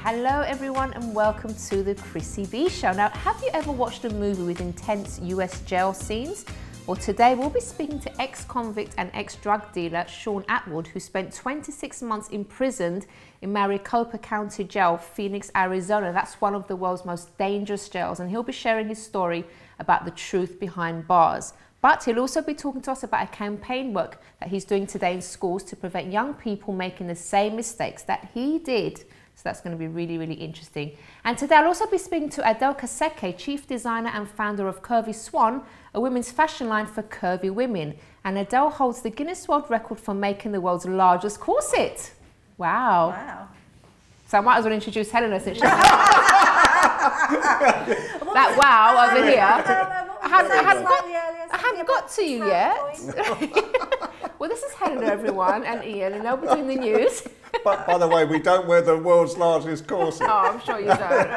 Hello everyone and welcome to the Chrissy B Show. Now, have you ever watched a movie with intense US jail scenes? Well, today we'll be speaking to ex-convict and ex-drug dealer Shaun Attwood, who spent 26 months imprisoned in Maricopa County Jail, Phoenix, Arizona. That's one of the world's most dangerous jails, and he'll be sharing his story about the truth behind bars. But he'll also be talking to us about a campaign work that he's doing today in schools to prevent young people making the same mistakes that he did. So that's going to be really, really interesting. And today I'll also be speaking to Adel Kaseke, chief designer and founder of CurvySwan, a women's fashion line for curvy women. And Adele holds the Guinness World Record for making the world's largest corset. Wow. Wow. So I might as well introduce Helena since she's that wow over here. I haven't got to you yet. Well, this is Helena, everyone, and Ian, and they'll be doing the news. But by the way, we don't wear the world's largest corset. Oh, I'm sure you don't.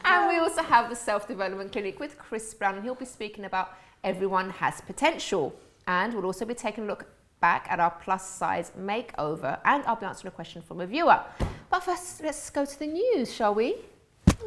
And we also have the self-development clinic with Chris Browne, and he'll be speaking about everyone has potential. And we'll also be taking a look back at our plus size makeover, and I'll be answering a question from a viewer. But first, let's go to the news, shall we?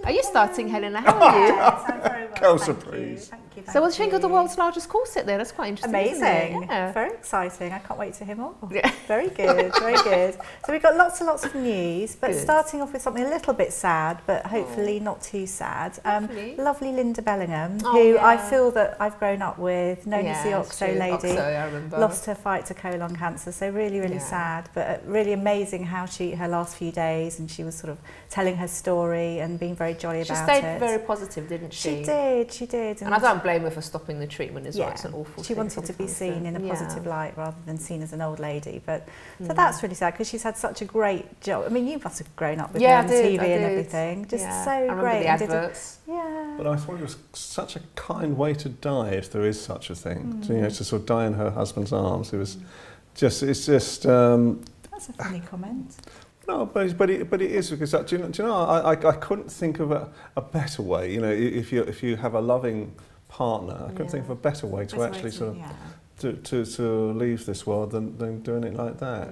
Are you starting, Helena? How are you? Yes, I'm very well, thank you. Thank you. So what do you think of the world's largest corset there? That's quite interesting. Amazing. Yeah. Very exciting. I can't wait to hear more. Yeah. Very good, very good. So we've got lots and lots of news, but starting off with something a little bit sad, but hopefully not too sad. Lovely Lynda Bellingham, who I feel that I've grown up with, known as the OXO lady, I remember. Lost her fight to colon cancer, so really, really sad, but really amazing how her last few days, and she was sort of telling her story and being very jolly about it. She stayed very positive, didn't she? She did. And I don't blame her for stopping the treatment as well. It's an awful thing. She wanted to be seen in a positive light rather than seen as an old lady. But so that's really sad because she's had such a great job. I mean, you must have grown up with her on TV and everything. Just so great. I remember the adverts. But I thought it was such a kind way to die, if there is such a thing. You know, to sort of die in her husband's arms. It was just, it's just... that's a funny comment. No, but it is, because do you know I couldn't think of a better way. You know, if you have a loving partner, I couldn't think of a better way to actually sort of to leave this world than doing it like that.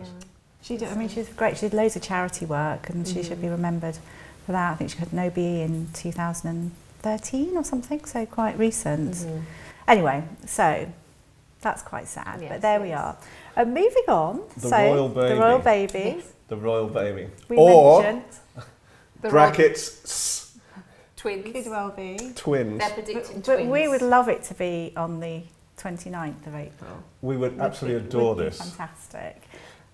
Yeah. I mean, she's great. She did loads of charity work, and she should be remembered for that. I think she had an OBE in 2013 or something, so quite recent. Anyway, so that's quite sad, but there we are. Moving on. The royal baby. The royal baby. Yes. The royal baby. Or mentioned brackets twins. Could well be. Twins. They're predicting but twins. we would love it to be on the 29th of April. We would absolutely adore this. Fantastic.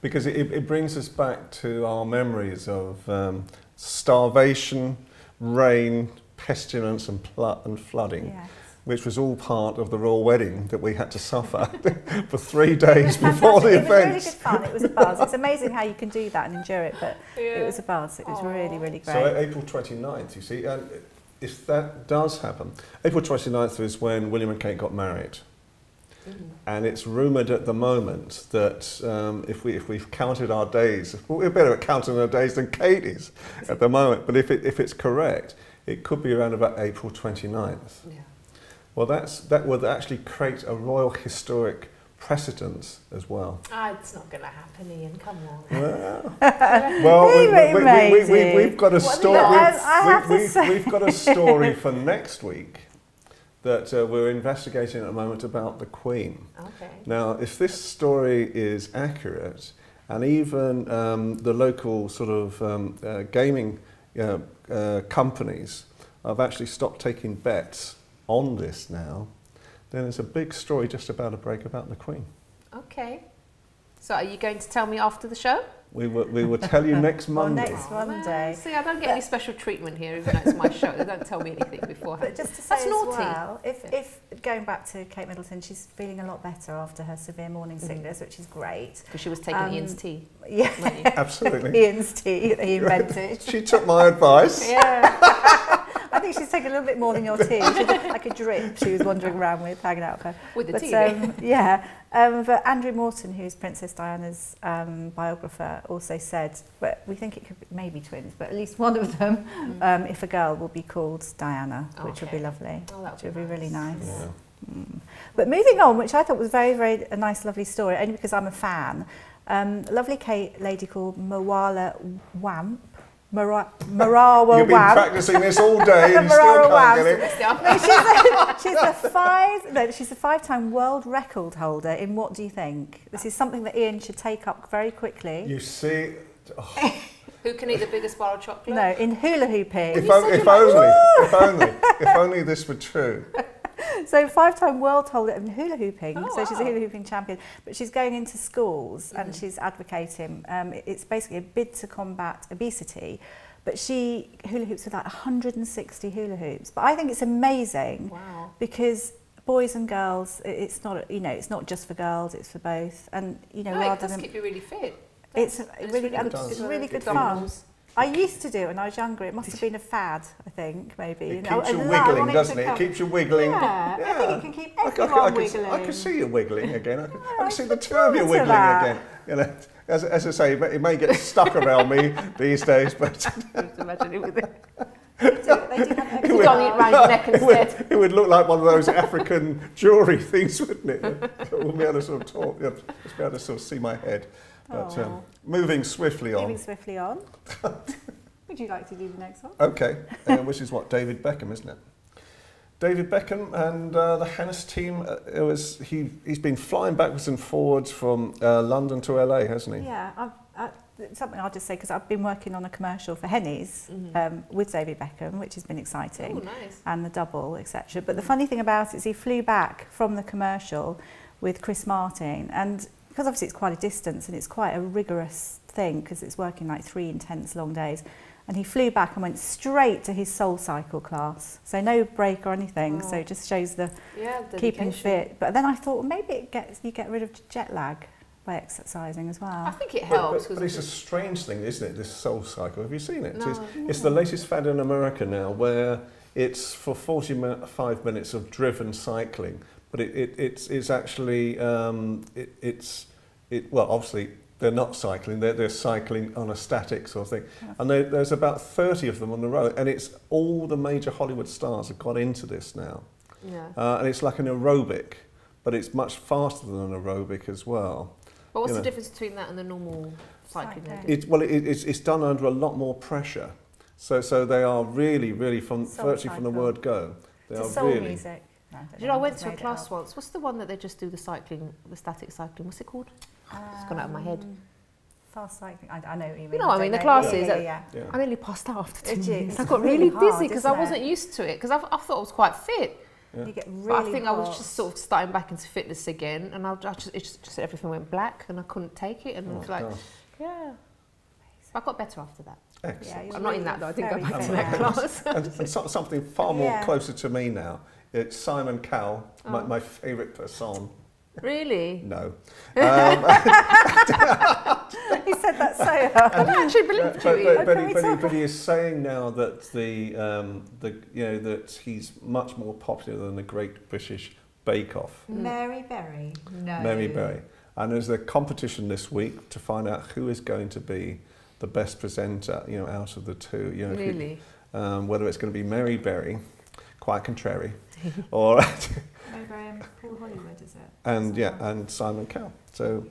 Because it brings us back to our memories of starvation, rain, pestilence and flooding. Yes. Which was all part of the royal wedding that we had to suffer for 3 days before the event. It was really good fun. It was a buzz. It's amazing how you can do that and endure it, but it was a buzz. It was really, really great. So April 29th, you see, and if that does happen, April 29th is when William and Kate got married. And it's rumoured at the moment that if we've counted our days, we're better at counting our days than Kate is at the moment, but if it's correct, it could be around about April 29th. Yeah. Well, that would actually create a royal historic precedent as well. It's not going to happen, Ian. Come on. Well, we've got a story. We've got a story for next week that we're investigating at the moment about the Queen. Okay. Now, if this story is accurate, and even the local sort of gaming companies have actually stopped taking bets on this now, then there's a big story just about a break about the Queen. Okay. So are you going to tell me after the show? We will tell you next Monday. Next Monday. See, I don't get any special treatment here, even though it's my show. They don't tell me anything beforehand. But just to say as well, if going back to Kate Middleton, she's feeling a lot better after her severe morning sickness, which is great. Because she was taking Ian's tea. Yeah, absolutely. Ian's tea that he invented. She took my advice. Yeah. I think she's taken a little bit more than your tea. She did like a drip she was wandering around with, hanging out with her. With the tea. But Andrew Morton, who's Princess Diana's biographer, also said, but we think it could be maybe twins, but at least one of them, if a girl, will be called Diana, which would be lovely. Which would be really nice. Yeah. But moving on, which I thought was a nice, lovely story, only because I'm a fan. A lovely lady called Mawala Wamp Marawa You've been practicing this all day and you still can't get it. She's a 5-time world record holder in what do you think? This is something that Ian should take up very quickly. You see... Oh. Who can eat the biggest bar of chocolate? No, in hula hooping. If only this were true. So 5-time world holder in hula hooping. Oh, so she's a hula hooping champion. But she's going into schools and she's advocating. It's basically a bid to combat obesity. But she hula hoops with like 160 hula hoops. But I think it's amazing because boys and girls, it's not it's not just for girls, it's for both. And it does keep you really fit. It's really good fun. I used to do it when I was younger. It must have been a fad, I think, maybe. It keeps you wiggling, doesn't it? It keeps you wiggling. Yeah, I think it can keep everyone wiggling. I can see you wiggling again. I can see the two of you wiggling again. As I say, it may get stuck around me these days, but... Imagine it with it. They do have it would look like one of those African jewellery things, wouldn't it? We'll be able to sort of talk, just be able to sort of see my head. But moving swiftly on. Would you like to do the next one? Okay, which is what, David Beckham, isn't it? David Beckham and the Hennis team, he's been flying backwards and forwards from London to LA, hasn't he? Yeah, something I'll just say, because I've been working on a commercial for Henny's with David Beckham, which has been exciting. Oh, nice. And the double, etc. But the funny thing about it is he flew back from the commercial with Chris Martin, and because obviously it's quite a distance and it's quite a rigorous thing because it's working like 3 intense long days, and he flew back and went straight to his Soul Cycle class, so no break or anything. So it just shows the keeping fit. But then I thought, well, maybe you get rid of jet lag by exercising as well. I think it helps. But it's a strange thing, isn't it, this Soul Cycle? Have you seen it? No, it's the latest fad in America now, where it's for 45 minutes of driven cycling. But it's actually, well, obviously they're not cycling, they're cycling on a static sort of thing. And there's about 30 of them on the road, and it's all the major Hollywood stars have got into this now. Yeah. And it's like an aerobic, but it's much faster than an aerobic as well. But what's the difference between that and the normal cycling? It's done under a lot more pressure. So they are really, virtually from the word go. They are soul music. I went to a class once. What's the one that they just do the cycling, the static cycling? What's it called? It's gone out of my head. Fast cycling. I know what you mean. You know what I mean? The classes. I nearly passed out after 2 minutes. I got really dizzy because I wasn't used to it. Because I thought I was quite fit. You get really but I think I was just sort of starting back into fitness again, and just everything went black, and I couldn't take it, and it was like, I got better after that. Excellent. I'm not in that though. I didn't go back to that class. and something far more closer to me now. It's Simon Cowell, my favourite person. Really? No. He said that so hard. I actually believed you. But he is saying now that that he's much more popular than the Great British Bake Off. Mary Berry. No. Mary Berry. And there's a competition this week to find out who is going to be the best presenter, out of the two. Really? Whether it's going to be Mary Berry, quite contrary, or Paul Hollywood, is it? And Simon Cowell. So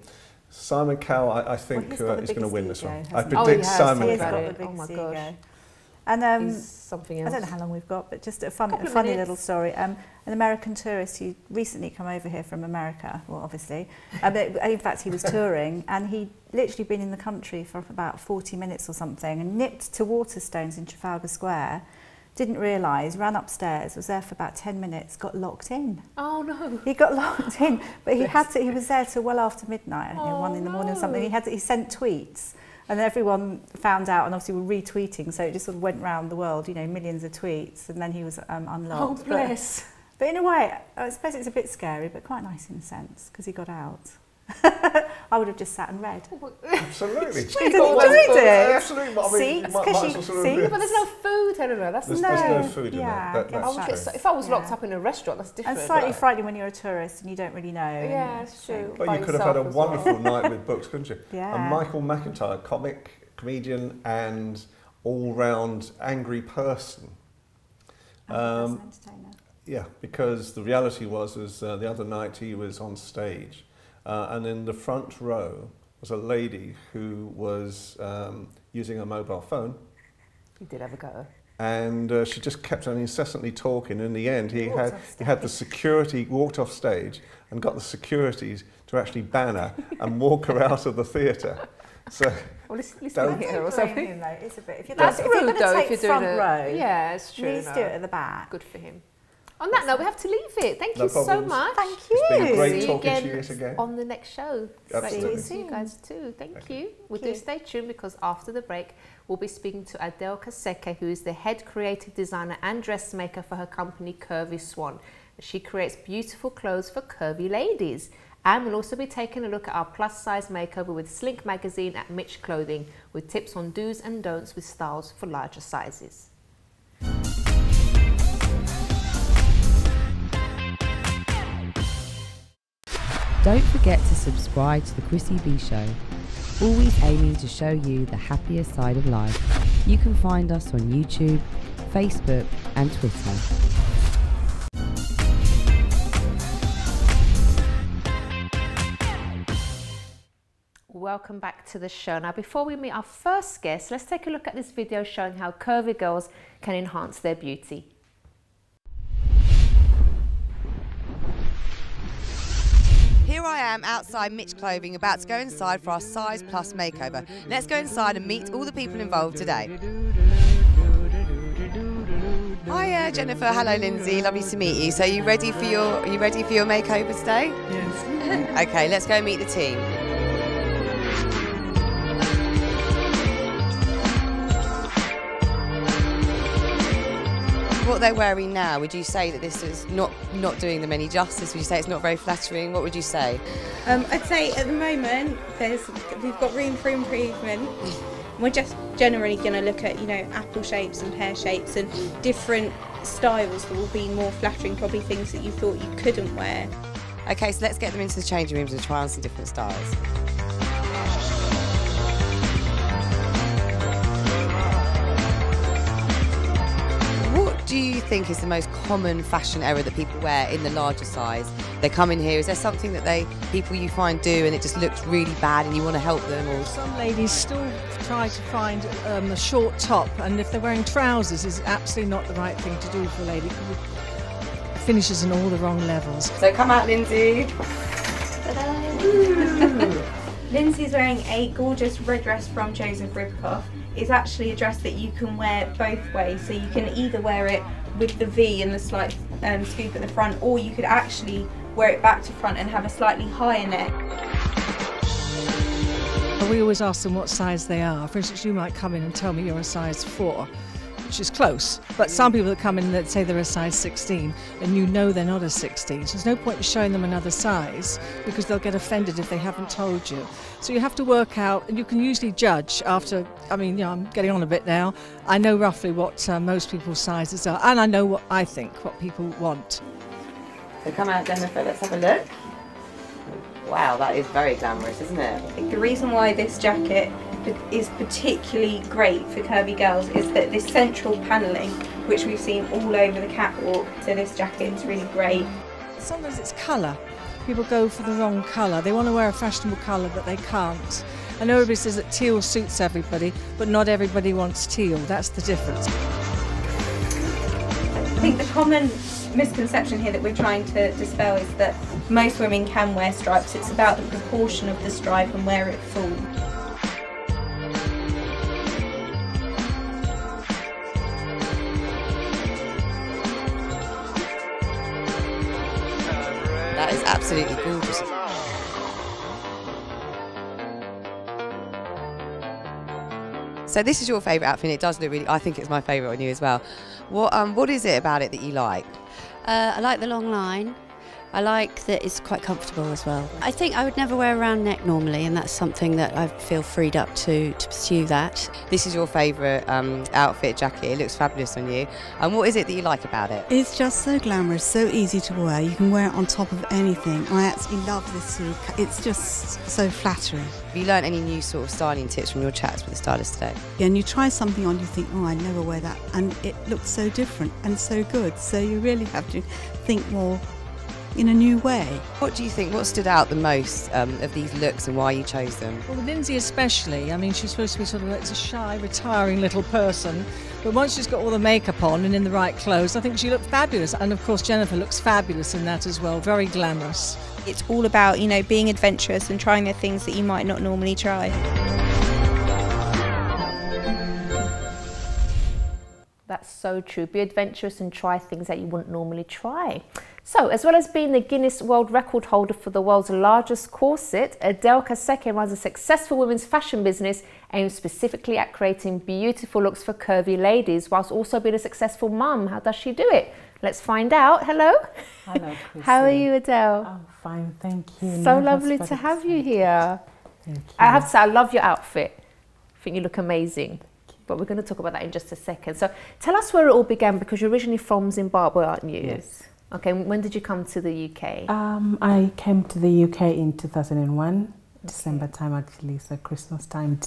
Simon Cowell, I think is going to win this one. I predict Simon Cowell. Oh my gosh. And something else. I don't know how long we've got, but just a funny little story. An American tourist who recently come over here from America, well, obviously, in fact, he was touring, and he'd literally been in the country for about 40 minutes or something, and nipped to Waterstones in Trafalgar Square, didn't realise, ran upstairs, was there for about 10 minutes, got locked in. Oh no. He got locked in, but he was there till well after midnight, I think, 1 in the morning or something. He sent tweets, and everyone found out, and obviously were retweeting, so it just sort of went round the world, millions of tweets, and then he was unlocked. Oh, bless. But in a way, I suppose it's a bit scary, but quite nice in a sense, because he got out. I would have just sat and read. Absolutely. He enjoyed it. Absolutely. See, but there's no food, Helena. There's no food in that. If I was locked up in a restaurant, that's different. And slightly frightening when you're a tourist and you don't really know. Yeah, it's true. But you could have had a wonderful night with books, couldn't you? Yeah. And Michael McIntyre, comedian, and all-round angry person. Entertainer. Yeah, because the reality was the other night he was on stage, and in the front row was a lady who was using a mobile phone, He did have a go. And she just kept on incessantly talking. In the end, he had the security, walked off stage and got the securities to actually ban her and walk her out of the theatre. So well, don't hit her or something. It's a bit. If you're That's rude though. If you're doing front row, yeah, it's true. You need to do it at the back. Good for him. On that note, we have to leave it. Thank you so much. Thank you. It's been great talking to you again. On the next show. Absolutely. Great to see you guys too. Thank you. We'll do stay tuned because after the break, we'll be speaking to Adel Kaseke, who is the head creative designer and dressmaker for her company CurvySwan. She creates beautiful clothes for curvy ladies. And we'll also be taking a look at our plus size makeover with Slink magazine at Mitch Clothing with tips on do's and don'ts with styles for larger sizes. Don't forget to subscribe to the Chrissy B Show, always aiming to show you the happier side of life. You can find us on YouTube, Facebook and Twitter. Welcome back to the show. Now, before we meet our first guest, let's take a look at this video showing how curvy girls can enhance their beauty. Here I am outside Mitch Clothing, about to go inside for our Size Plus makeover. Let's go inside and meet all the people involved today. Hi Jennifer, hello Lindsay, lovely to meet you. So are you ready for your makeover today? Yes. Okay, let's go meet the team. What they're wearing now, would you say that this is not doing them any justice? Would you say it's not very flattering? What would you say? I'd say at the moment we've got room for improvement. We're just generally going to look at, you know, apple shapes and pear shapes and different styles that will be more flattering, probably things that you thought you couldn't wear. Okay, so let's get them into the changing rooms and try on some different styles. What do you think is the most common fashion error that people wear in the larger size? They come in here, is there something that people you find do and it just looks really bad and you want to help them? Or some ladies still try to find a short top, and if they're wearing trousers, is absolutely not the right thing to do for a lady because it finishes in all the wrong levels. So come out, Lindsay. Lindsay's wearing a gorgeous red dress from Joseph Ribkoff. It's actually a dress that you can wear both ways, so you can either wear it with the V and the slight scoop at the front, or you could actually wear it back to front and have a slightly higher neck. We always ask them what size they are. For instance, you might come in and tell me you're a size 4, which is close, but some people that come in that say they're a size 16 and you know they're not a 16, so there's no point in showing them another size because they'll get offended if they haven't told you. So you have to work out, and you can usually judge after, I mean, you know, I'm getting on a bit now. I know roughly what most people's sizes are, and I know what I think, what people want. So come out, Jennifer, let's have a look. Wow, that is very glamorous, isn't it? The reason why this jacket is particularly great for curvy girls is that this central panelling, which we've seen all over the catwalk, so this jacket is really great. Sometimes it's colour. People go for the wrong colour. They want to wear a fashionable colour, but they can't. I know everybody says that teal suits everybody, but not everybody wants teal. That's the difference. I think the common misconception here that we're trying to dispel is that most women can wear stripes. It's about the proportion of the stripe and where it falls. That is absolutely gorgeous. So this is your favourite outfit, and it does look really, I think it's my favourite on you as well. What is it about it that you like? I like the long line. I like that it's quite comfortable as well. I think I would never wear a round neck normally, and that's something that I feel freed up to pursue that. This is your favourite outfit, jacket. It looks fabulous on you. And what is it that you like about it? It's just so glamorous, so easy to wear. You can wear it on top of anything. I absolutely love this look. It's just so flattering. Have you learned any new sort of styling tips from your chats with the stylist today? Yeah, and you try something on, you think, oh, I'd never wear that. And it looks so different and so good. So you really have to think more in a new way. What do you think, what stood out the most of these looks and why you chose them? Well, with Lindsay especially, I mean, she's supposed to be sort of like a shy, retiring little person, but once she's got all the makeup on and in the right clothes, I think she looked fabulous. And of course, Jennifer looks fabulous in that as well, very glamorous. It's all about, you know, being adventurous and trying the things that you might not normally try. That's so true. Be adventurous and try things that you wouldn't normally try. So, as well as being the Guinness World Record holder for the world's largest corset, Adel Kaseke runs a successful women's fashion business aimed specifically at creating beautiful looks for curvy ladies, whilst also being a successful mum. How does she do it? Let's find out. Hello. Hello, Chrissy. How are you, Adele? I'm fine, thank you. So lovely to have you here. Thank you. I have to say, I love your outfit. I think you look amazing. But we're going to talk about that in just a second. So tell us where it all began, because you're originally from Zimbabwe, aren't you? Yes. Okay, when did you come to the UK? I came to the UK in 2001, December time actually, so Christmas time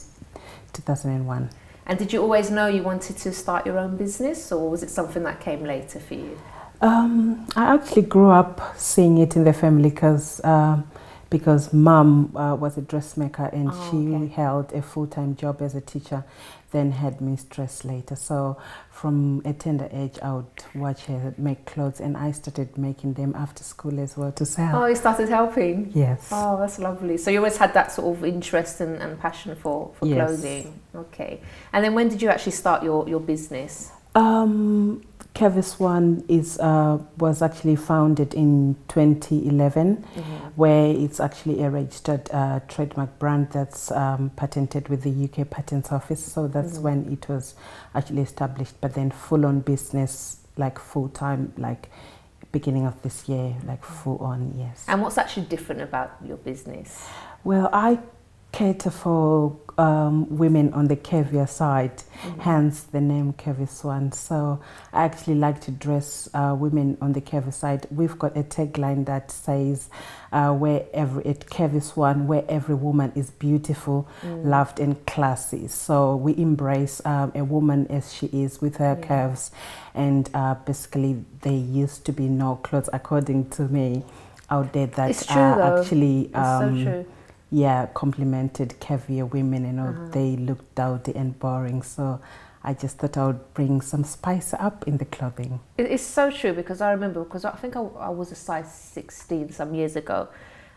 2001. And did you always know you wanted to start your own business, or was it something that came later for you? I actually grew up seeing it in the family because mum was a dressmaker and she held a full-time job as a teacher, then had mistress later. So from a tender age, I would watch her make clothes, and I started making them after school as well to sell. Oh, you started helping? Yes. Oh, that's lovely. So you always had that sort of interest and passion for clothing. Okay. And then when did you actually start your business? CurvySwan was actually founded in 2011, where it's actually a registered trademark brand that's patented with the UK Patents Office. So that's when it was actually established, but then full-on business, like full-time, like beginning of this year, like full-on, yes. And what's actually different about your business? Well, I cater for women on the curvier side, hence the name CurvySwan. So I actually like to dress women on the curvy side. We've got a tagline that says CurvySwan, where every woman is beautiful, loved and classy. So we embrace a woman as she is with her curves, and basically there used to be no clothes, according to me, out there that it's true, though. Actually so true. Yeah, complimented curvier women, you know, they look dowdy and boring. So I just thought I would bring some spice up in the clothing. It's so true, because I remember, because I think I was a size 16 some years ago.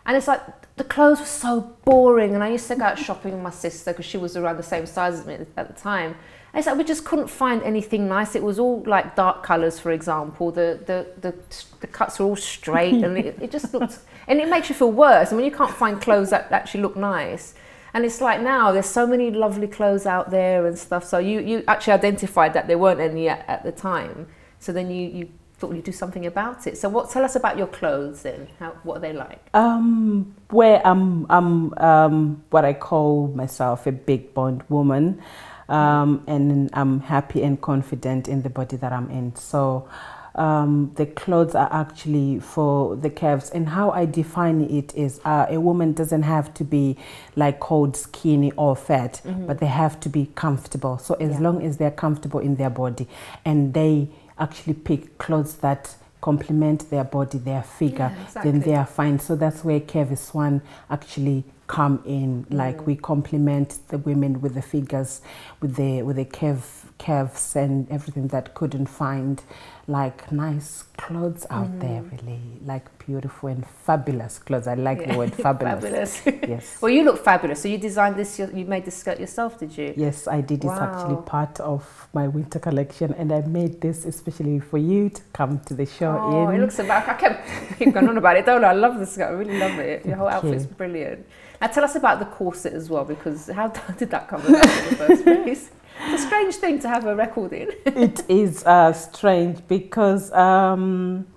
And it's like, the clothes were so boring. And I used to go out shopping with my sister, because she was around the same size as me at the time. And it's like, we just couldn't find anything nice. It was all like dark colours, for example. The cuts were all straight, and it just looked, and it makes you feel worse. I mean, you can't find clothes that actually look nice. And it's like, now there's so many lovely clothes out there and stuff. So you actually identified that there weren't any at the time. So then you thought you'd do something about it. So tell us about your clothes then. What are they like? Where I'm what I call myself a big boned woman. And I'm happy and confident in the body that I'm in. So the clothes are actually for the curves, and how I define it is a woman doesn't have to be like called skinny or fat, but they have to be comfortable. So as long as they're comfortable in their body, and they actually pick clothes that complement their body, their figure, then they are fine. So that's where CurvySwan actually come in. Like we complement the women with the figures, with the curves and everything that couldn't find like nice clothes out there, really, like beautiful and fabulous clothes. I like the word fabulous. Fabulous. Yes. Well, you look fabulous. So you designed this, you made this skirt yourself, did you? Yes, I did. Wow. It's actually part of my winter collection, and I made this especially for you to come to the show. Oh, it looks about, I keep going on about it, don't I? I love this skirt, I really love it. Your whole outfit's brilliant. Now tell us about the corset as well, because how did that come about in the first place? It's a strange thing to have a record in. It is strange, because I'm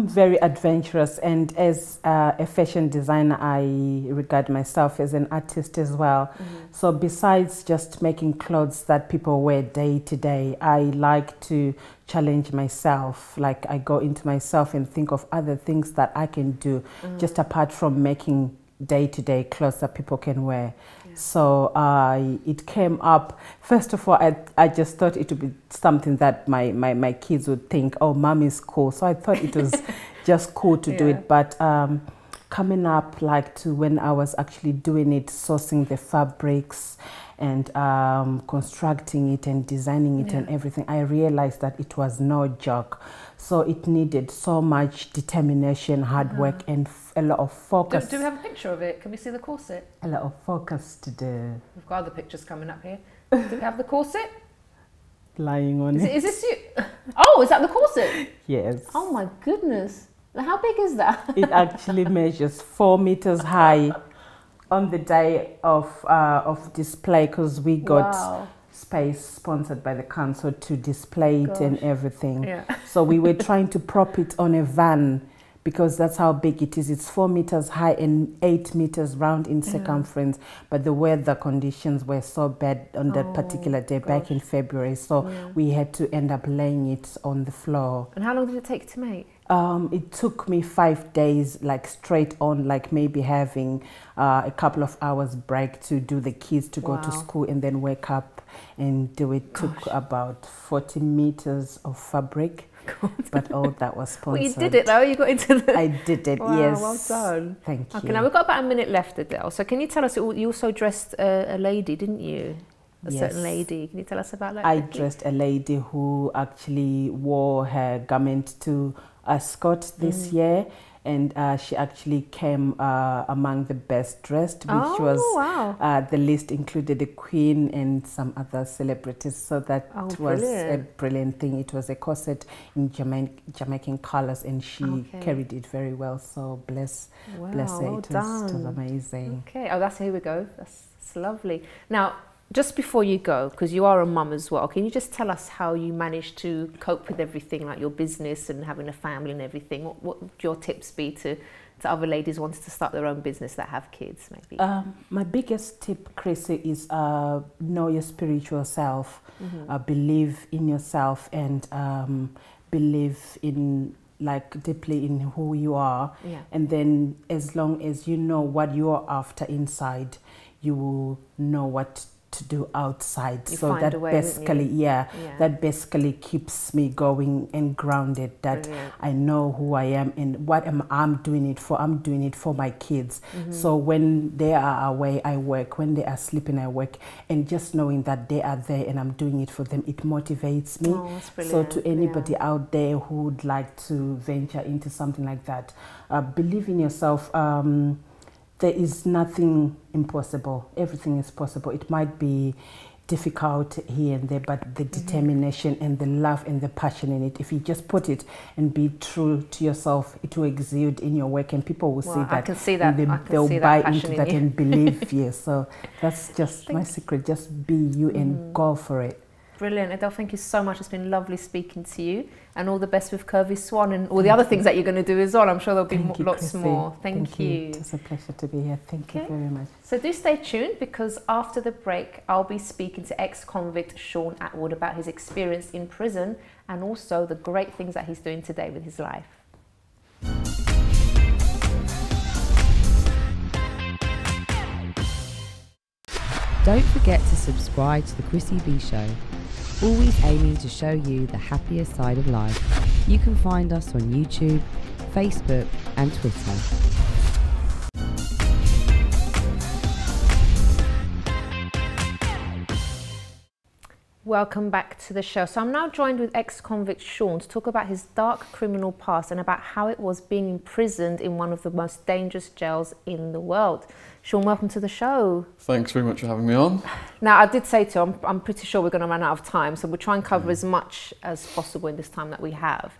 very adventurous, and as a fashion designer, I regard myself as an artist as well. So besides just making clothes that people wear day to day, I like to challenge myself. Like I go into myself and think of other things that I can do, just apart from making day-to-day clothes that people can wear. Yeah. So it came up, first of all, I just thought it would be something that my kids would think, oh, mommy's cool. So I thought it was just cool to do it. But coming up like to when I was actually doing it, sourcing the fabrics and constructing it and designing it and everything, I realized that it was no joke. So it needed so much determination, hard work, and a lot of focus. Do we have a picture of it? Can we see the corset? A lot of focus to do. We've got other pictures coming up here. Do we have the corset? Lying on it. Is this you? Oh, is that the corset? Yes. Oh my goodness. How big is that? It actually measures 4 meters high on the day of display, because we got space sponsored by the council to display it and everything. Yeah. So we were trying to prop it on a van, because that's how big it is. It's 4 meters high and 8 meters round in circumference. But the weather conditions were so bad on that particular day back in February. So we had to end up laying it on the floor. And how long did it take to make? It took me 5 days, like straight on, like maybe having a couple of hours break to do the kids to go to school and then wake up and do it. Took about 40 meters of fabric. God. But all that was sponsored. Well, you did it though, you got into the... I did it, wow, yes. Well done. Thank you. Okay, now we've got about a minute left, Adele. So can you tell us, you also dressed a lady, didn't you? A certain lady. Can you tell us about that? I dressed a lady who actually wore her garment to Ascot this year, and she actually came among the best dressed, which was the list included the Queen and some other celebrities. So that was a brilliant thing. It was a corset in Jamaican colors, and she carried it very well. So bless her. Well it was amazing. Okay. Oh, here we go. That's lovely. Now, just before you go, because you are a mum as well, can you just tell us how you managed to cope with everything, like your business and having a family and everything? What would your tips be to other ladies wanting to start their own business that have kids, maybe? My biggest tip, Chrissy, is know your spiritual self. Believe in yourself and believe in deeply in who you are. And then as long as you know what you are after inside, you will know what to do outside. So that basically that basically keeps me going and grounded, that I know who I am and what I'm doing it for. I'm doing it for my kids. So when they are away, I work. When they are sleeping, I work. And just knowing that they are there and I'm doing it for them, it motivates me. So to anybody out there who would like to venture into something like that, believe in yourself. There is nothing impossible. Everything is possible. It might be difficult here and there, but the determination and the love and the passion in it, if you just put it and be true to yourself, it will exude in your work and people will see that. I can see that. They'll buy into that and believe you. So that's just my secret. Just be you and go for it. Brilliant. Adele, thank you so much. It's been lovely speaking to you, and all the best with CurvySwan and all the other things that you're going to do as well. I'm sure there'll be lots more. Thank you. It's a pleasure to be here. Thank you very much. So do stay tuned, because after the break, I'll be speaking to ex-convict Shaun Attwood about his experience in prison and also the great things that he's doing today with his life. Don't forget to subscribe to the Chrissy B Show, always aiming to show you the happier side of life. You can find us on YouTube, Facebook and Twitter. Welcome back to the show. So I'm now joined with ex-convict Shaun to talk about his dark criminal past and about how it was being imprisoned in one of the most dangerous jails in the world. Shaun, welcome to the show. Thanks very much for having me on. Now, I did say to you, I'm pretty sure we're going to run out of time, so we'll try and cover as much as possible in this time that we have.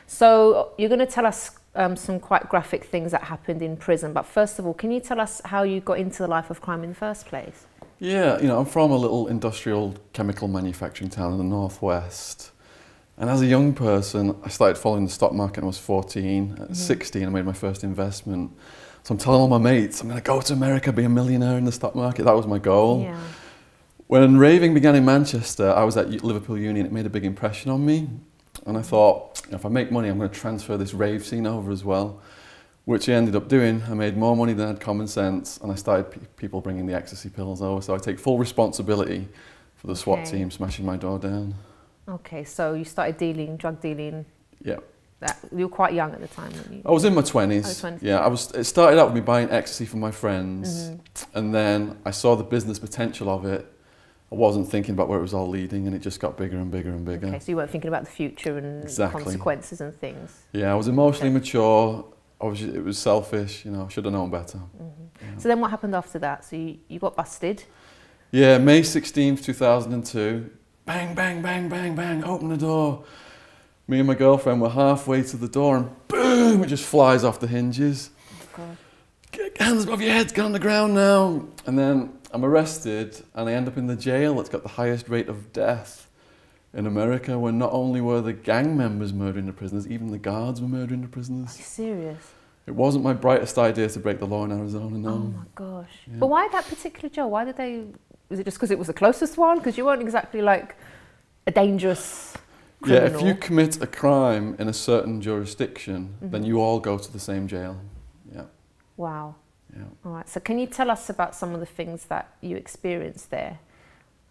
So you're going to tell us some quite graphic things that happened in prison, but first of all, can you tell us how you got into the life of crime in the first place? Yeah, you know, I'm from a little industrial chemical manufacturing town in the northwest. And as a young person, I started following the stock market when I was 14. At 16, I made my first investment. So I'm telling all my mates, I'm going to go to America, be a millionaire in the stock market. That was my goal. Yeah. When raving began in Manchester, I was at Liverpool Uni and it made a big impression on me. And I thought, if I make money, I'm going to transfer this rave scene over as well. which I ended up doing. I made more money than I had common sense, and I started people bringing the ecstasy pills over. So I take full responsibility for the SWAT team smashing my door down. Okay, so you started dealing, drug dealing. Yeah. You were quite young at the time, weren't you? I was in my 20s. Oh, 20s. Yeah, it started out with me buying ecstasy from my friends, and then I saw the business potential of it. I wasn't thinking about where it was all leading, and it just got bigger and bigger and bigger. Okay, so you weren't thinking about the future and consequences and things. Yeah, I was emotionally mature. It was selfish, you know, I should have known better. Yeah. So then what happened after that? So you got busted? Yeah, May 16th, 2002. Bang, bang, bang, bang, bang, open the door. Me and my girlfriend were halfway to the door and boom, it just flies off the hinges. Oh God. Get hands above your heads, get on the ground now. And then I'm arrested and I end up in the jail that's got the highest rate of death in America, where not only were the gang members murdering the prisoners, even the guards were murdering the prisoners. Are you serious? It wasn't my brightest idea to break the law in Arizona, no. Oh my gosh. Yeah. But why that particular jail? Why did they, was it just because it was the closest one? Because you weren't exactly like a dangerous criminal. Yeah, if you commit a crime in a certain jurisdiction, then you all go to the same jail. Yeah. Wow. Yeah. All right. So can you tell us about some of the things that you experienced there?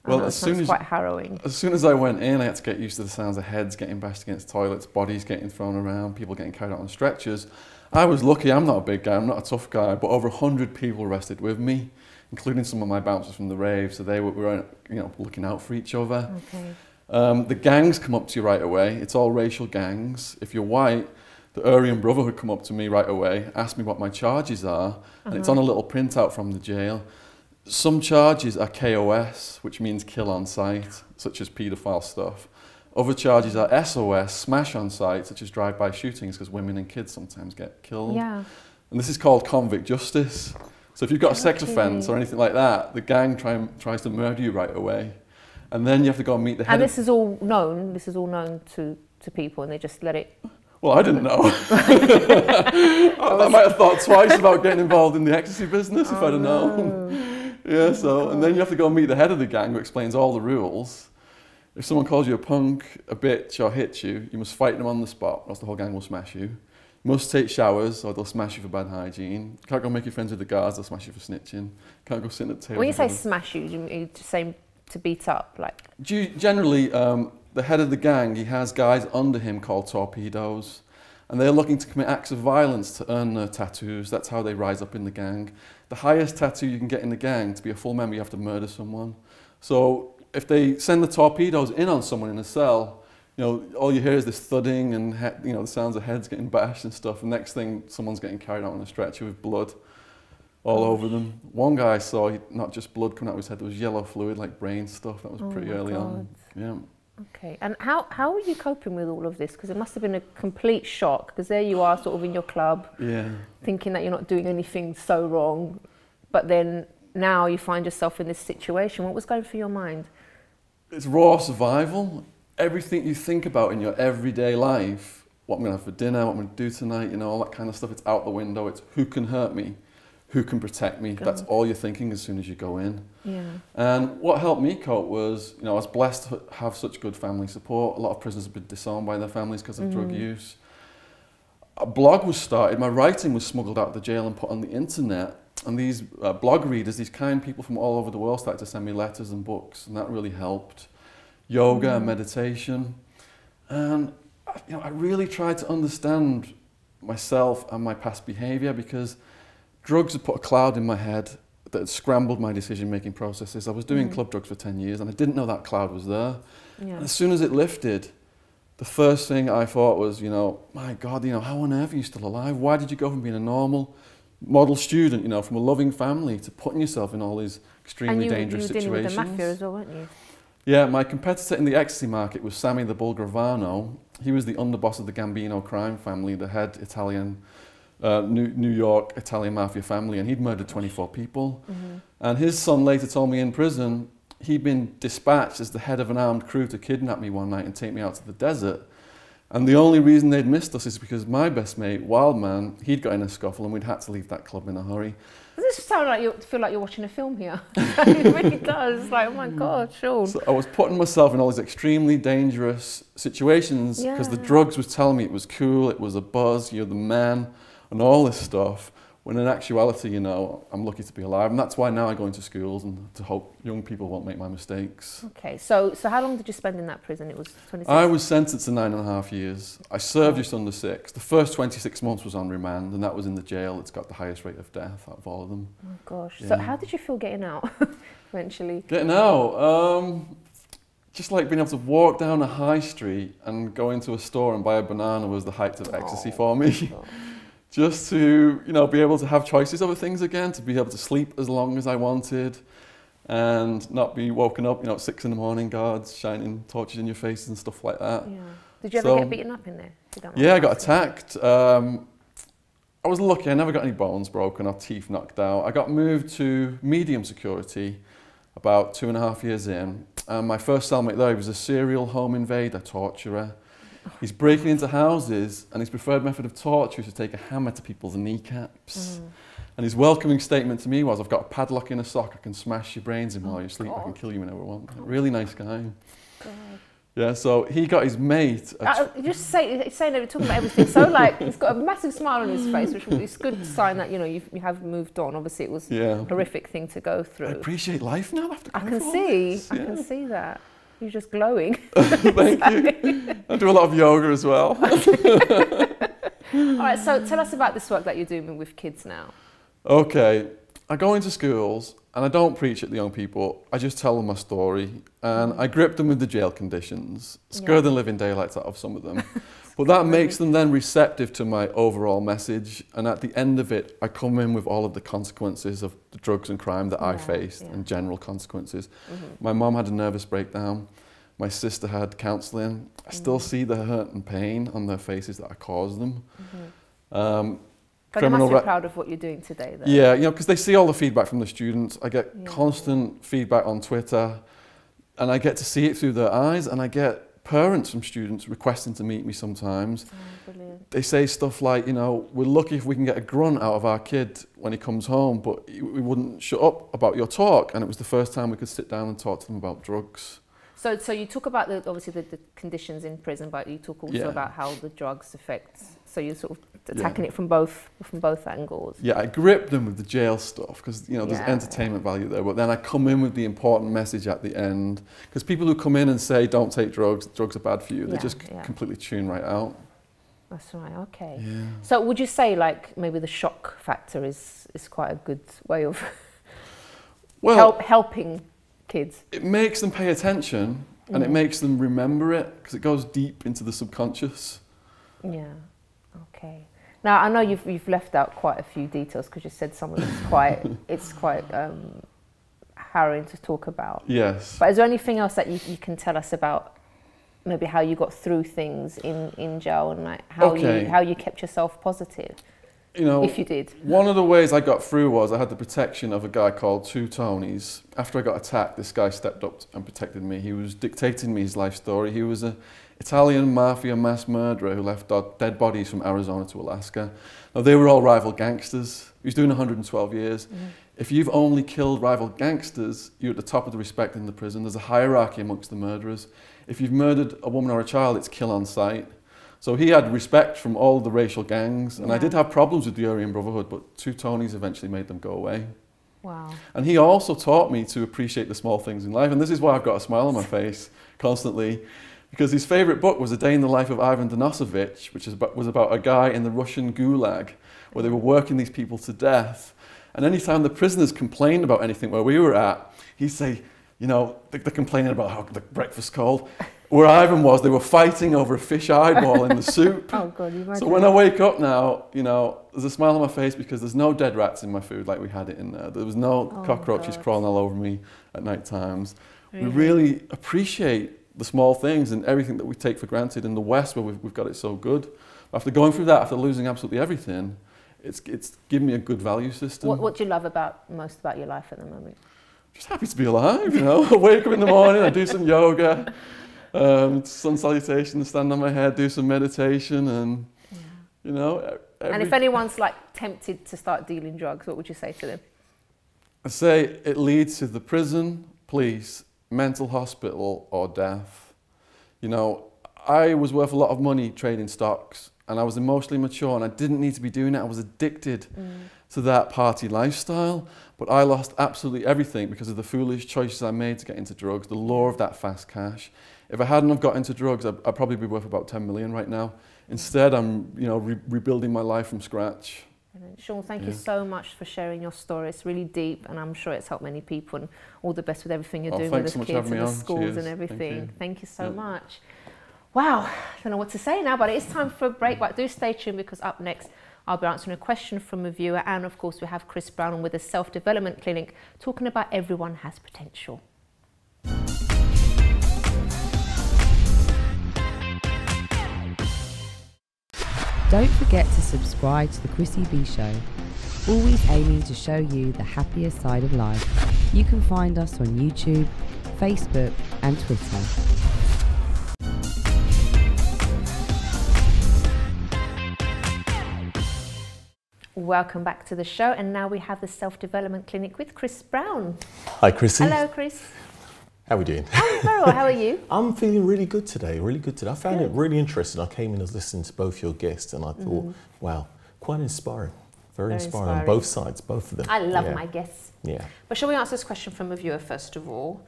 Well, as soon as quite harrowing. As soon as I went in, I had to get used to the sounds of heads getting bashed against toilets, bodies getting thrown around, people getting carried out on stretchers. I was lucky. I'm not a big guy. I'm not a tough guy, but over 100 people arrested with me, including some of my bouncers from the rave. So they were, you know, looking out for each other. Okay. The gangs come up to you right away. It's all racial gangs. If you're white, the Aryan Brotherhood come up to me right away, ask me what my charges are, and it's on a little printout from the jail. Some charges are KOS, which means kill on sight, such as paedophile stuff. Other charges are SOS, smash on sight, such as drive-by shootings, because women and kids sometimes get killed. Yeah. And this is called convict justice. So if you've got a sex offence or anything like that, the gang tries to murder you right away. And then you have to go and meet the head. And this is all known to people, and they just let it... Well, I didn't know. I might have thought twice about getting involved in the ecstasy business if I'd have known. Yeah, so, and then you have to go and meet the head of the gang who explains all the rules. If someone calls you a punk, a bitch, or hits you, you must fight them on the spot, or else the whole gang will smash you. You must take showers, or they'll smash you for bad hygiene. You can't go make you friends with the guards, they'll smash you for snitching. You can't go sit at the table. When you say smash you, do you just say to beat up? Like? Generally, the head of the gang, he has guys under him called torpedoes. And they're looking to commit acts of violence to earn their tattoos. That's how they rise up in the gang. The highest tattoo you can get in the gang, to be a full member, you have to murder someone. So if they send the torpedoes in on someone in a cell, you know, all you hear is this thudding and you know, the sounds of heads getting bashed and stuff. And next thing, someone's getting carried out on a stretcher with blood all over them. One guy saw not just blood coming out of his head, there was yellow fluid, like brain stuff. That was pretty early on. Yeah. Okay, and how were you coping with all of this? Because it must have been a complete shock, because there you are sort of in your club, thinking that you're not doing anything so wrong, but then now you find yourself in this situation. What was going through your mind? It's raw survival. Everything you think about in your everyday life, what I'm going to have for dinner, what I'm going to do tonight, you know, all that kind of stuff, it's out the window. It's who can hurt me, who can protect me. That's all you're thinking as soon as you go in. Yeah. And what helped me cope was, you know, I was blessed to have such good family support. A lot of prisoners have been disowned by their families because of drug use. A blog was started. My writing was smuggled out of the jail and put on the internet. And these blog readers, these kind people from all over the world, started to send me letters and books, and that really helped. Yoga and meditation. And you know, I really tried to understand myself and my past behaviour, because drugs had put a cloud in my head that had scrambled my decision-making processes. I was doing club drugs for 10 years and I didn't know that cloud was there. Yeah. As soon as it lifted, the first thing I thought was, you know, my God, you know, how on earth are you still alive? Why did you go from being a normal model student, you know, from a loving family, to putting yourself in all these extremely dangerous situations? And you were dealing with the mafia as well, weren't you? Yeah, my competitor in the ecstasy market was Sammy the Bull Gravano. He was the underboss of the Gambino crime family, the head Italian New York Italian mafia family, and he'd murdered 24 people. And his son later told me in prison he'd been dispatched as the head of an armed crew to kidnap me one night and take me out to the desert. And the only reason they'd missed us is because my best mate, Wildman, he'd got in a scuffle and we'd had to leave that club in a hurry. Does this sound like you feel like you're watching a film here? It really does. It's like, oh my God, Shaun. So I was putting myself in all these extremely dangerous situations because the drugs was telling me it was cool, it was a buzz, you're the man. and all this stuff, when in actuality, you know, I'm lucky to be alive. And that's why now I go into schools and to hope young people won't make my mistakes. Okay, so how long did you spend in that prison? It was 26? I was sentenced to 9.5 years. I served just under 6. The first 26 months was on remand, and that was in the jail that's got the highest rate of death out of all of them. Oh gosh. Yeah. So how did you feel getting out eventually? Getting out? Just like being able to walk down a high street and go into a store and buy a banana was the height of ecstasy for me. Just to, you know, be able to have choices over things again, to be able to sleep as long as I wanted and not be woken up, you know, at 6 in the morning, guards shining torches in your faces and stuff like that. Yeah. Did you ever get beaten up in there? Yeah, I got attacked. I was lucky, I never got any bones broken or teeth knocked out. I got moved to medium security about 2.5 years in. My first cellmate there, he was a serial home invader, torturer. He's breaking into houses, and his preferred method of torture is to take a hammer to people's kneecaps. And his welcoming statement to me was, I've got a padlock in a sock, I can smash your brains in while you sleep, I can kill you whenever I want. Really nice guy. God. Yeah, so he got his mate. Just saying that we're talking about everything. So like, he's got a massive smile on his face, which is a good sign that, you know, you have moved on. Obviously, it was a horrific thing to go through. I appreciate life now after going I can see that. You're just glowing. Thank you. I do a lot of yoga as well. All right, so tell us about this work that you're doing with kids now. Okay, I go into schools and I don't preach at the young people, I just tell them my story and I grip them with the jail conditions, scare the living daylights out of some of them. But that makes them then receptive to my overall message, and at the end of it I come in with all of the consequences of the drugs and crime that I faced and general consequences. My mum had a nervous breakdown, my sister had counselling. I still see the hurt and pain on their faces that I caused them. But you must be proud of what you're doing today, though. Yeah, you know, because they see all the feedback from the students. I get constant feedback on Twitter, and I get to see it through their eyes, and I get parents from students requesting to meet me sometimes. Brilliant. They say stuff like, you know, we're lucky if we can get a grunt out of our kid when he comes home, but we wouldn't shut up about your talk. And it was the first time we could sit down and talk to them about drugs. So you talk about obviously the conditions in prison, but you talk also about how the drugs affect. So you're sort of attacking it from both angles. Yeah, I grip them with the jail stuff because, you know, there's entertainment value there. But then I come in with the important message at the end, because people who come in and say don't take drugs, drugs are bad for you, they just completely tune right out. That's right. Okay. Yeah. So would you say like maybe the shock factor is quite a good way of helping kids? It makes them pay attention and it makes them remember it because it goes deep into the subconscious. Yeah. Okay. Now I know you've left out quite a few details because you said some of it's quite harrowing to talk about. Yes. But is there anything else that you can tell us about maybe how you got through things in jail and like how you kept yourself positive? You know, if you did. One of the ways I got through was I had the protection of a guy called Two Tonys. After I got attacked, this guy stepped up and protected me. He was dictating me his life story. He was an Italian mafia mass murderer who left dead bodies from Arizona to Alaska. Now, they were all rival gangsters. He was doing 112 years. If you've only killed rival gangsters, you're at the top of the respect in the prison. There's a hierarchy amongst the murderers. If you've murdered a woman or a child, it's kill on sight. So he had respect from all the racial gangs, and I did have problems with the Aryan Brotherhood, but Two Tonys eventually made them go away. Wow. And he also taught me to appreciate the small things in life, and this is why I've got a smile on my face constantly, because his favourite book was A Day in the Life of Ivan Denisovich, which was about a guy in the Russian Gulag, where they were working these people to death. And anytime the prisoners complained about anything where we were at, he'd say, you know, they're complaining about how the breakfast's cold. Where Ivan was, they were fighting over a fish eyeball in the soup. Oh God, you imagine. So when I wake up now, you know, there's a smile on my face because there's no dead rats in my food like we had it in there. There was no cockroaches crawling all over me at night times. We really appreciate the small things and everything that we take for granted in the West where we've got it so good. After going through that, after losing absolutely everything, it's given me a good value system. What do you love most about your life at the moment? Just happy to be alive, you know. I wake up in the morning, I do some yoga. Sun salutation, stand on my head, do some meditation, and you know. And if anyone's like tempted to start dealing drugs, what would you say to them? I say it leads to the prison, police, mental hospital, or death. You know, I was worth a lot of money trading stocks. and I was emotionally mature, and I didn't need to be doing it. I was addicted to that party lifestyle, but I lost absolutely everything because of the foolish choices I made to get into drugs, the lure of that fast cash. If I hadn't have got into drugs, I'd probably be worth about 10 million right now. Instead, I'm rebuilding my life from scratch. Shaun, thank you so much for sharing your story. It's really deep, and I'm sure it's helped many people, and all the best with everything you're doing with the kids and the schools and everything. Thank you so much. Wow, I don't know what to say now, but it is time for a break. But do stay tuned, because up next I'll be answering a question from a viewer, and of course we have Chris Browne with a self-development clinic talking about everyone has potential. Don't forget to subscribe to the Chrissy B Show, always aiming to show you the happier side of life. You can find us on YouTube, Facebook and Twitter. Welcome back to the show, and now we have the self-development clinic with Chris Browne. Hi Chrissy. Hello Chris. How are we doing? I'm very well, how are you? I'm feeling really good today, really good today. I found it really interesting. I came in and listened to both your guests, and I thought, wow, quite inspiring. Very inspiring on both sides, both of them. I love my guests. Yeah. But shall we answer this question from a viewer first of all?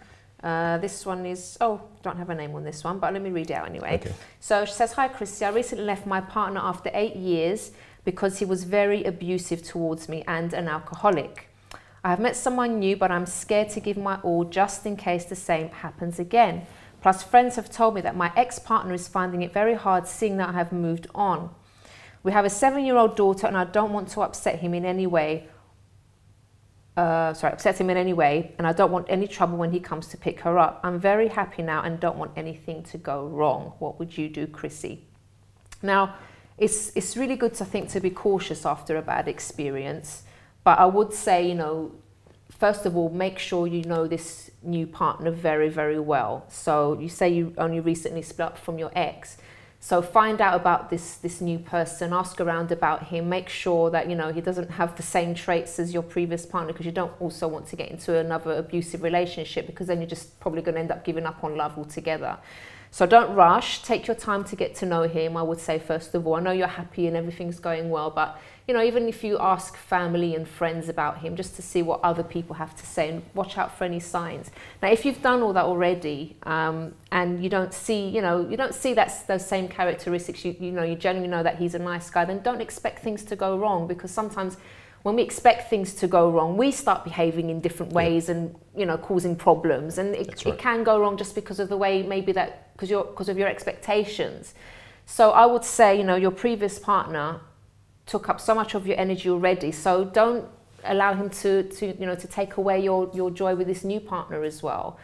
This one is, don't have a name on this one, but let me read it out anyway. Okay. So she says, hi Chrissy, I recently left my partner after 8 years because he was very abusive towards me and an alcoholic. I have met someone new, but I'm scared to give my all just in case the same happens again. Plus, friends have told me that my ex-partner is finding it very hard seeing that I have moved on. We have a 7-year-old daughter, and I don't want to upset him in any way. And I don't want any trouble when he comes to pick her up. I'm very happy now and don't want anything to go wrong. What would you do, Chrissy? Now, it's really good, I think, to be cautious after a bad experience. But I would say, first of all, make sure you know this new partner very, very well. So you say you only recently split up from your ex. So find out about this new person, ask around about him, make sure that, he doesn't have the same traits as your previous partner, because you don't also want to get into another abusive relationship, because then you're just probably going to end up giving up on love altogether. So don't rush, take your time to get to know him, I would say, first of all. I know you're happy and everything's going well, but even if you ask family and friends about him, just to see what other people have to say, and watch out for any signs. Now, if you've done all that already, and you don't see, those same characteristics, you genuinely know that he's a nice guy, then don't expect things to go wrong, because sometimes when we expect things to go wrong, we start behaving in different ways and, causing problems. And it can go wrong just because of the way, maybe because of your expectations. So I would say, your previous partner took up so much of your energy already. So don't allow him to take away your joy with this new partner as well.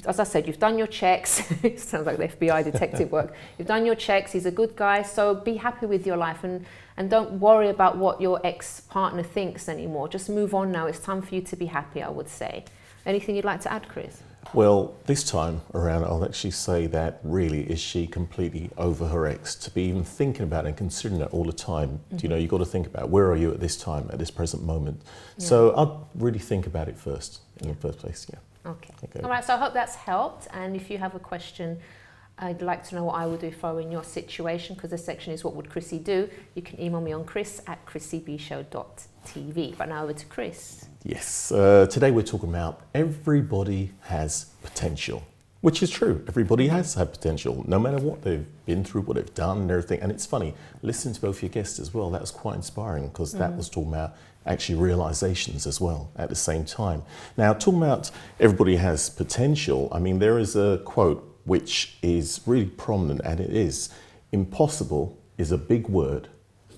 As I said, you've done your checks. It sounds like the FBI detective work. You've done your checks. He's a good guy. So be happy with your life, and don't worry about what your ex-partner thinks anymore. Just move on now. It's time for you to be happy, I would say. Anything you'd like to add, Chris? Well, this time around, I'll actually say that really, is she completely over her ex? To be even thinking about it and considering it all the time, you've got to think about where are you at this time, at this present moment. Yeah. So I'd really think about it first, in the first place, Okay. All right, so I hope that's helped. And if you have a question, I'd like to know what I would do if I were in your situation, because this section is what would Chrissy do. You can email me on chris@chrissybshow.tv. But now over to Chris. Yes, today we're talking about everybody has potential, which is true. Everybody has had potential, no matter what they've been through, what they've done and everything. And it's funny, listening to both your guests as well, that was quite inspiring, because that was talking about actually realizations as well at the same time. Now, talking about everybody has potential, I mean, there is a quote which is really prominent, and it is, impossible is a big word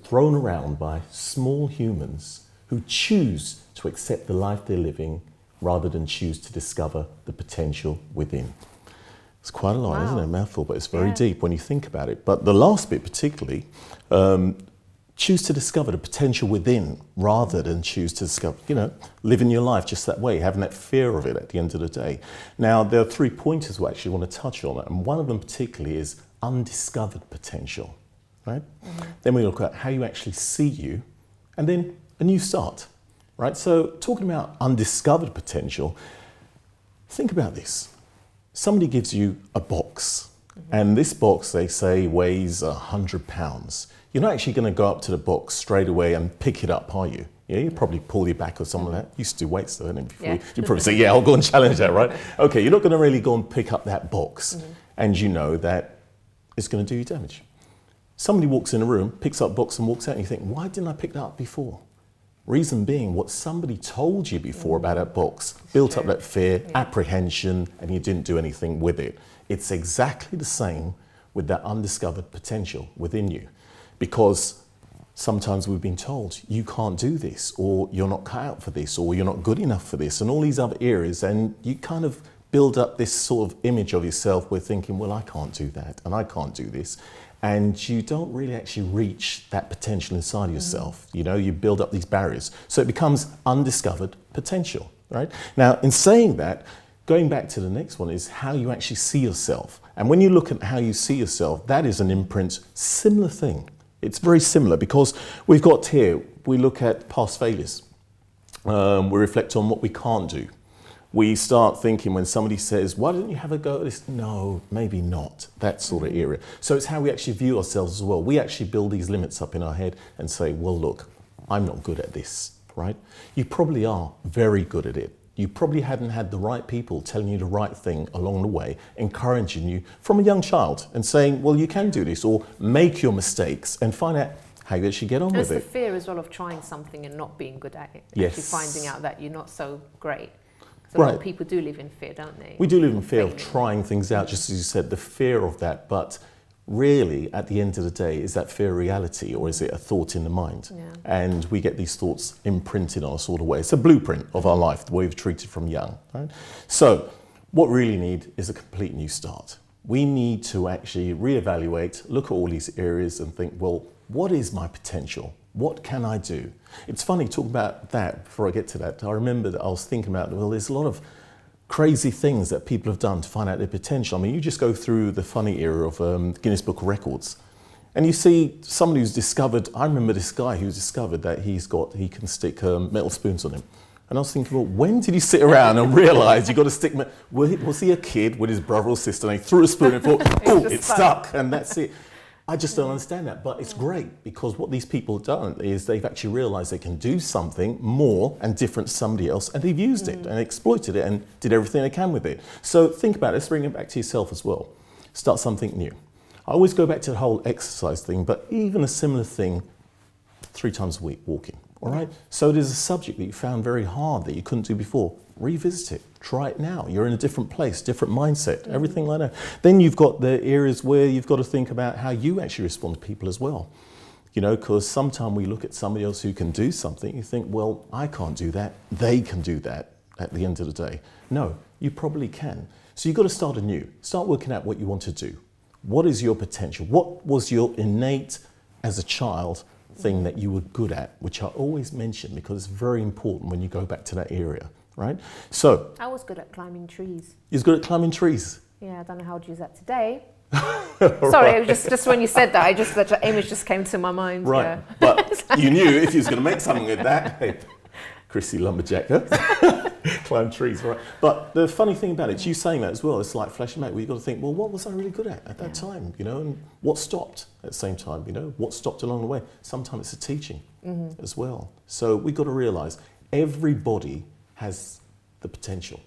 thrown around by small humans who choose to accept the life they're living rather than choose to discover the potential within. It's quite a lot, isn't it? A mouthful, but it's very deep when you think about it. But the last bit particularly, choose to discover the potential within rather than choose to discover, living your life just that way, having that fear of it at the end of the day. Now, there are 3 pointers we actually want to touch on, and one of them particularly is undiscovered potential, right? Then we look at how you actually see you, and then a new start, right? So talking about undiscovered potential, think about this. Somebody gives you a box, and this box, they say, weighs 100 pounds. you're not actually going to go up to the box straight away and pick it up, are you? Yeah, you probably pull your back or something like that. You used to do weights though, didn't you? You'd probably say, yeah, I'll go and challenge that, right? Okay, you're not going to really go and pick up that box, and you know that it's going to do you damage. Somebody walks in a room, picks up a box and walks out, and you think, why didn't I pick that up before? Reason being, what somebody told you before about that box built up that fear, apprehension, and you didn't do anything with it. It's exactly the same with that undiscovered potential within you, because sometimes we've been told you can't do this, or you're not cut out for this, or you're not good enough for this, and all these other areas, and you kind of build up this sort of image of yourself where thinking, well, I can't do that, and I can't do this, and you don't really actually reach that potential inside of yourself. You know, you build up these barriers. So it becomes undiscovered potential, right? Now, in saying that, going back to the next one is how you actually see yourself. And when you look at how you see yourself, that is an imprint, similar thing. It's very similar because we've got here, we look at past failures. We reflect on what we can't do. We start thinking when somebody says, why didn't you have a go at this? No, maybe not, that sort of area. So it's how we actually view ourselves as well. We actually build these limits up in our head and say, well, look, I'm not good at this, right? You probably are very good at it. You probably hadn't had the right people telling you the right thing along the way, encouraging you from a young child and saying, well, you can do this, or make your mistakes and find out how you actually get on with it. There's the fear as well of trying something and not being good at it. Yes. Actually finding out that you're not so great. So a lot of people do live in fear, don't they? We do live in fear of trying things out, just as you said, the fear of that. But really, at the end of the day, is that fear reality, or is it a thought in the mind? Yeah. And we get these thoughts imprinted on us all the way. It's a blueprint of our life, the way we've treated from young. Right? So what we really need is a complete new start. We need to actually reevaluate, look at all these areas and think, well, what is my potential? What can I do? It's funny talking about that. Before I get to that, I remember that I was thinking about, well, there's a lot of crazy things that people have done to find out their potential. I mean, you just go through the funny era of Guinness Book of Records, and you see somebody who's discovered. I remember this guy who's discovered that he can stick metal spoons on him. And I was thinking, well, when did he sit around and realise you've got to stick? Was he a kid with his brother or sister, and he threw a spoon and thought, oh, it stuck, and that's it. I just don't understand that, but it's great because what these people have done is they've actually realised they can do something more and different to somebody else, and they've used it and exploited it and did everything they can with it. So think about it, let's bring it back to yourself as well. Start something new. I always go back to the whole exercise thing, but even a similar thing, 3 times a week, walking, all right? So there's a subject that you found very hard that you couldn't do before. Revisit it, try it now. You're in a different place, different mindset, everything like that. Then you've got the areas where you've got to think about how you actually respond to people as well. You know, because sometimes we look at somebody else who can do something, you think, well, I can't do that, they can do that at the end of the day. No, you probably can. So you've got to start anew. Start working out what you want to do. What is your potential? What was your innate, as a child, thing that you were good at, which I always mention because it's very important when you go back to that area. Right? So I was good at climbing trees. You was good at climbing trees? Yeah, I don't know how to use that today. Sorry, it was just when you said that, that image just came to my mind. Right, yeah. But you knew if you was going to make something with that, hey, Chrissy Lumberjack, huh? Climb trees, right? But the funny thing about it, you saying that as well, it's like flashing back where you've got to think, well, what was I really good at that time, you know, and what stopped at the same time, you know, what stopped along the way? Sometimes it's the teaching as well. So we've got to realise everybody has the potential,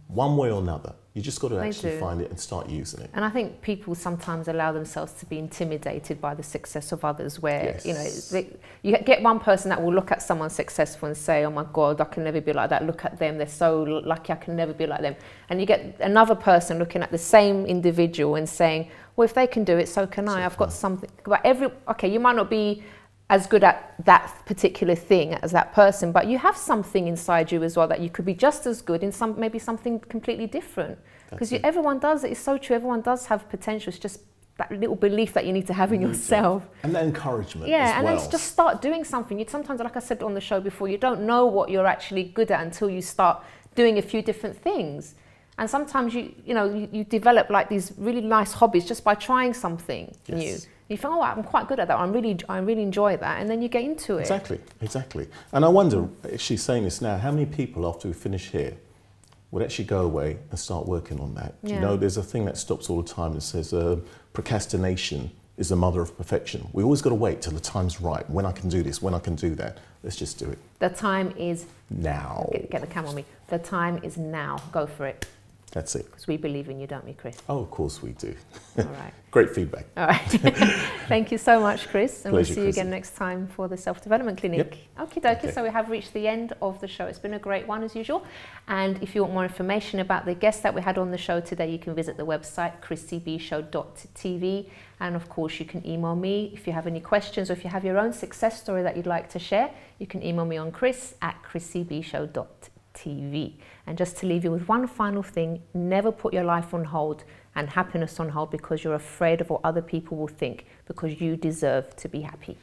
one way or another. You just got to actually find it and start using it. And I think people sometimes allow themselves to be intimidated by the success of others, where you know you get one person that will look at someone successful and say, "Oh my God, I can never be like that. Look at them; they're so lucky. I can never be like them." And you get another person looking at the same individual and saying, "Well, if they can do it, so can I. I've got something." But okay, you might not be as good at that particular thing as that person, but you have something inside you as well that you could be just as good in maybe something completely different. Because everyone does it. It's so true. Everyone does have potential. It's just that little belief that you need to have in yourself. And that encouragement as well. And then just start doing something. Sometimes, like I said on the show before, you don't know what you're actually good at until you start doing a few different things. And sometimes you develop like these really nice hobbies just by trying something new. You think, oh, I'm quite good at that. I really enjoy that, and then you get into it. Exactly. And I wonder, if she's saying this now, how many people after we finish here would actually go away and start working on that? You know, there's a thing that stops all the time that says procrastination is the mother of perfection. We always got to wait till the time's right, when I can do this, when I can do that. Let's just do it. The time is now. Get the camera on me. The time is now. Go for it. That's it. Because we believe in you, don't we, Chris? Oh, of course we do. All right. Great feedback. All right. Thank you so much, Chris. And Pleasure, we'll see you again next time for the Self-Development Clinic. Yep. Okie dokie. So we have reached the end of the show. It's been a great one, as usual. And if you want more information about the guests that we had on the show today, you can visit the website, chrissybshow.tv. And of course, you can email me if you have any questions, or if you have your own success story that you'd like to share, you can email me on chris@chrissybshow.tv. And just to leave you with one final thing, never put your life on hold and happiness on hold because you're afraid of what other people will think, because you deserve to be happy.